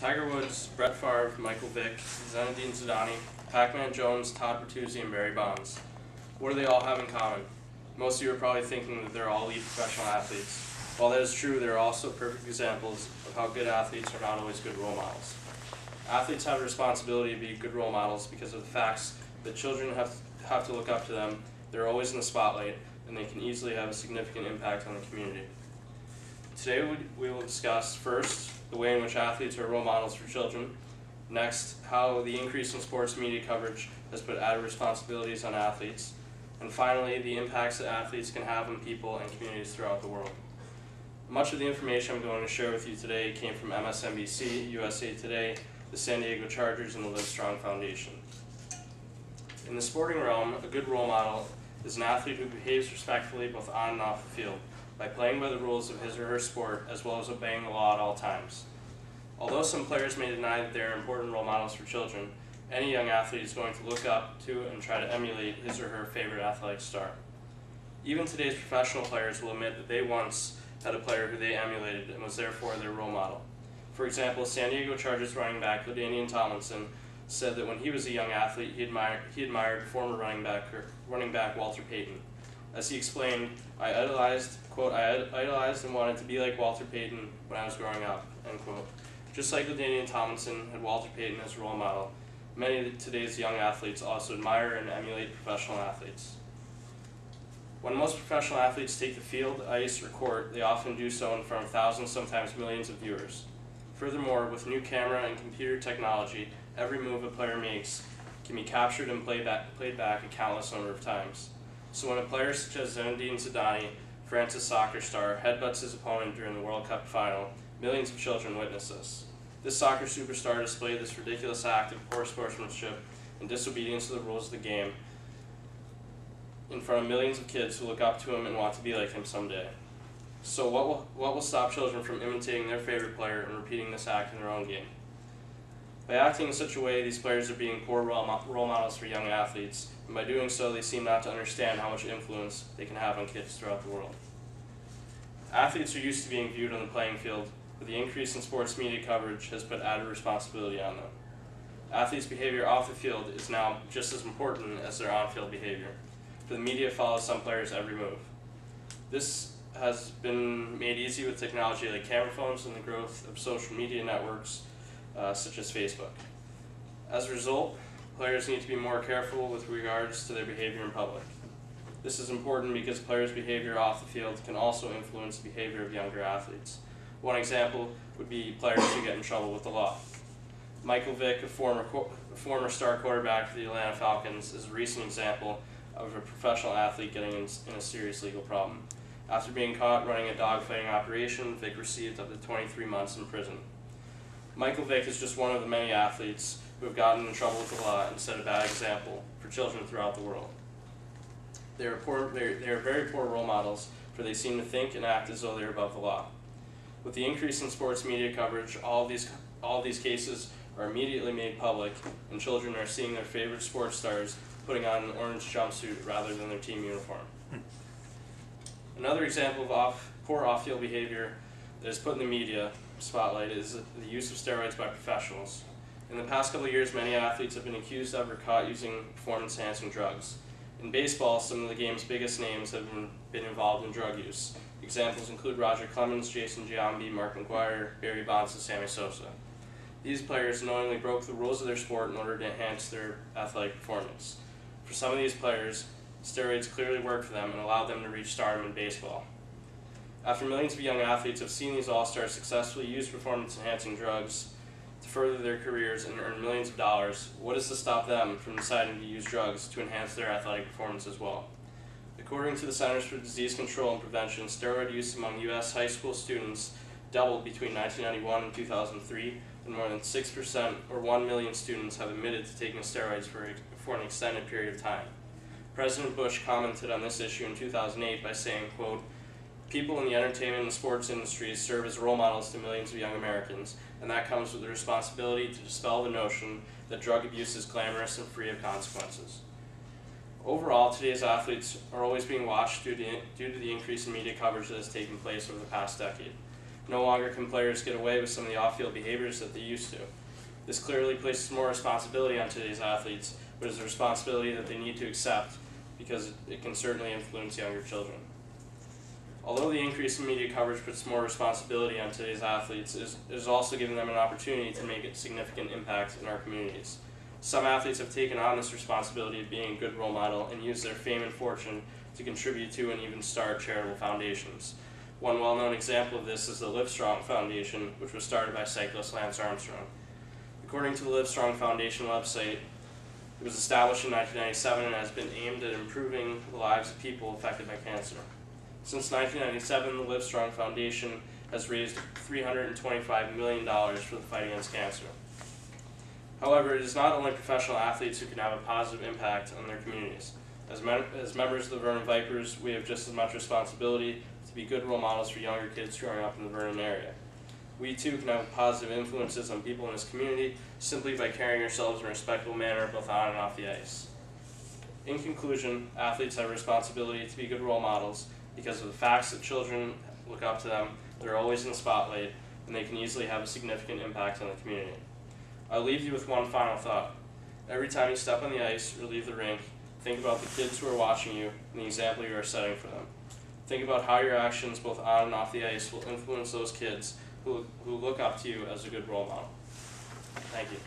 Tiger Woods, Brett Favre, Michael Vick, Zinedine Zidane, Pac-Man Jones, Todd Bertuzzi, and Barry Bonds. What do they all have in common? Most of you are probably thinking that they're all elite professional athletes. While that is true, there are also perfect examples of how good athletes are not always good role models. Athletes have a responsibility to be good role models because of the facts that children have to look up to them, they're always in the spotlight, and they can easily have a significant impact on the community. Today we will discuss, first, the way in which athletes are role models for children. Next, how the increase in sports media coverage has put added responsibilities on athletes. And finally, the impacts that athletes can have on people and communities throughout the world. Much of the information I'm going to share with you today came from MSNBC, USA Today, the San Diego Chargers, and the Livestrong Foundation. In the sporting realm, a good role model is an athlete who behaves respectfully both on and off the field, by playing by the rules of his or her sport, as well as obeying the law at all times. Although some players may deny that they are important role models for children, any young athlete is going to look up to and try to emulate his or her favorite athletic star. Even today's professional players will admit that they once had a player who they emulated and was therefore their role model. For example, San Diego Chargers running back LaDainian Tomlinson said that when he was a young athlete, he admired former running back Walter Payton. As he explained, I idolized and wanted to be like Walter Payton when I was growing up, end quote. Just like LaDainian Tomlinson had Walter Payton as a role model, many of today's young athletes also admire and emulate professional athletes. When most professional athletes take the field, ice, or court, they often do so in front of thousands, sometimes millions of viewers. Furthermore, with new camera and computer technology, every move a player makes can be captured and played back a countless number of times. So when a player such as Zinedine Zidane, France's soccer star, headbutts his opponent during the World Cup final, millions of children witness this. This soccer superstar displayed this ridiculous act of poor sportsmanship and disobedience to the rules of the game in front of millions of kids who look up to him and want to be like him someday. So what will stop children from imitating their favorite player and repeating this act in their own game? By acting in such a way, these players are being poor role models for young athletes, and by doing so, they seem not to understand how much influence they can have on kids throughout the world. Athletes are used to being viewed on the playing field, but the increase in sports media coverage has put added responsibility on them. Athletes' behavior off the field is now just as important as their on-field behavior, for the media follows some players' every move. This has been made easy with technology like camera phones and the growth of social media networks such as Facebook. As a result, players need to be more careful with regards to their behavior in public. This is important because players' behavior off the field can also influence the behavior of younger athletes. One example would be players who get in trouble with the law. Michael Vick, a former star quarterback for the Atlanta Falcons, is a recent example of a professional athlete getting in a serious legal problem. After being caught running a dogfighting operation, Vick received up to 23 months in prison. Michael Vick is just one of the many athletes who have gotten in trouble with the law and set a bad example for children throughout the world. They are very poor role models, for they seem to think and act as though they are above the law. With the increase in sports media coverage, all of these cases are immediately made public, and children are seeing their favorite sports stars putting on an orange jumpsuit rather than their team uniform. Another example of poor off-field behavior that is put in the media spotlight is the use of steroids by professionals. In the past couple of years, many athletes have been accused of or caught using performance-enhancing drugs. In baseball, some of the game's biggest names have been involved in drug use. Examples include Roger Clemens, Jason Giambi, Mark McGwire, Barry Bonds, and Sammy Sosa. These players knowingly broke the rules of their sport in order to enhance their athletic performance. For some of these players, steroids clearly worked for them and allowed them to reach stardom in baseball. After millions of young athletes have seen these all-stars successfully use performance-enhancing drugs to further their careers and earn millions of dollars, what is to stop them from deciding to use drugs to enhance their athletic performance as well? According to the Centers for Disease Control and Prevention, steroid use among U.S. high school students doubled between 1991 and 2003, and more than 6% or 1 million students have admitted to taking steroids for an extended period of time. President Bush commented on this issue in 2008 by saying, quote, "People in the entertainment and sports industries serve as role models to millions of young Americans, and that comes with the responsibility to dispel the notion that drug abuse is glamorous and free of consequences." Overall, today's athletes are always being watched due to the increase in media coverage that has taken place over the past decade. No longer can players get away with some of the off-field behaviors that they used to. This clearly places more responsibility on today's athletes, but is a responsibility that they need to accept because it can certainly influence younger children. Although the increase in media coverage puts more responsibility on today's athletes, it is also giving them an opportunity to make a significant impact in our communities. Some athletes have taken on this responsibility of being a good role model and used their fame and fortune to contribute to and even start charitable foundations. One well-known example of this is the Livestrong Foundation, which was started by cyclist Lance Armstrong. According to the Livestrong Foundation website, it was established in 1997 and has been aimed at improving the lives of people affected by cancer. Since 1997, the Livestrong Foundation has raised $325 million for the fight against cancer. However, it is not only professional athletes who can have a positive impact on their communities. As members of the Vernon Vipers, we have just as much responsibility to be good role models for younger kids growing up in the Vernon area. We too can have positive influences on people in this community simply by carrying ourselves in a respectable manner both on and off the ice. In conclusion, athletes have a responsibility to be good role models because of the facts that children look up to them, they're always in the spotlight, and they can easily have a significant impact on the community. I'll leave you with one final thought. Every time you step on the ice or leave the rink, think about the kids who are watching you and the example you are setting for them. Think about how your actions both on and off the ice will influence those kids who look up to you as a good role model. Thank you.